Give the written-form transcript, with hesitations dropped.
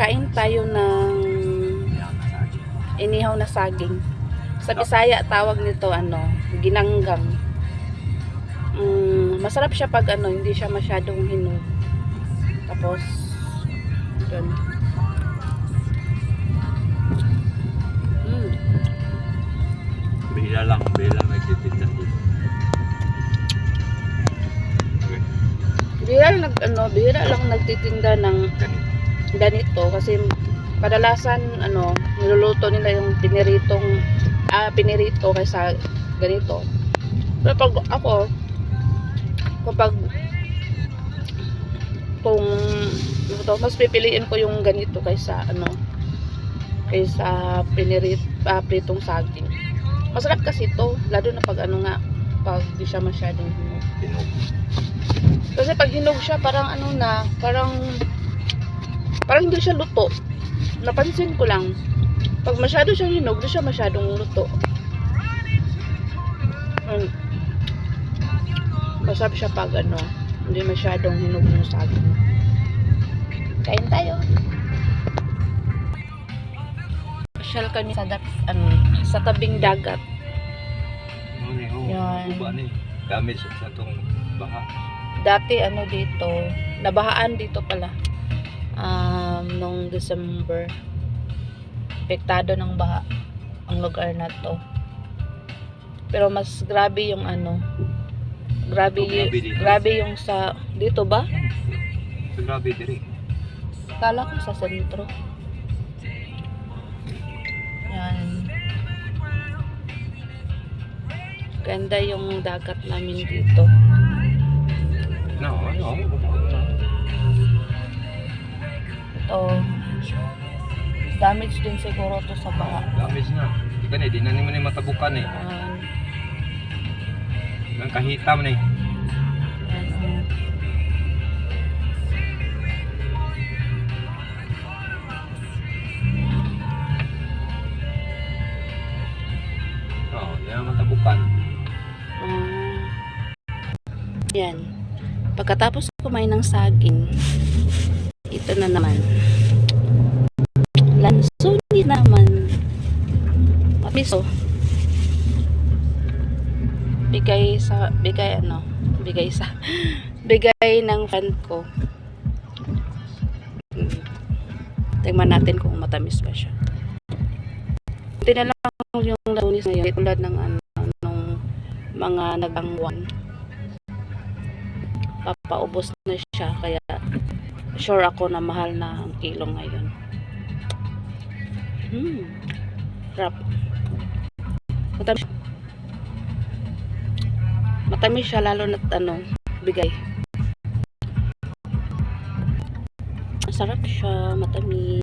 Kain tayo ng inihaw na saging. Sa Bisaya tawag nito ginanggang. Masarap siya pag hindi siya masyadong hinog. Tapos yun. Bihira lang nagtitinda dito. Bihira lang nagtitinda ng ganito kasi kadalasan niluluto nila yung pinirito kaysa ganito. Pero pag ako kung mas pipiliin ko yung ganito kaysa pritong saging. Masarap kasi ito, lalo na pag pag di siya masyadong hinog. Kasi pag hinog siya parang parang hindi siya luto. Napansin ko lang, pag masyado siyang hinog, di siya masyadong luto. Masarap siya pag hindi masyadong hinog yung saging. Kain tayo. Pasyal kami sa tabing dagat. Yan. Gamit sa itong baha. Dati dito, nabahaan dito pala. Nung December. Apektado ng baha ang lugar na to. Pero mas grabe yung grabe yung sa dito ba? Grabe diri. Kala ko sa sentro. Yan. Ganda yung dagat namin dito. Ito. Damage din siguro to sa baha. Damage na. Di na naman yung matabukan eh. Ang kahitam na eh. Yan ang matabukan. Yan. Pagkatapos kumain ng saging, ito na naman. Lansuni naman. Miso. Bigay ng friend ko. Tingnan natin kung matamis ba siya. Hindi na lang yung lanis na yun. Tulad ng mga nagangwan. Papaubos na siya. Kaya sure ako na mahal na ang kilo ngayon. Sarap. Matamis siya lalo na bigay. Sarap siya, matamis.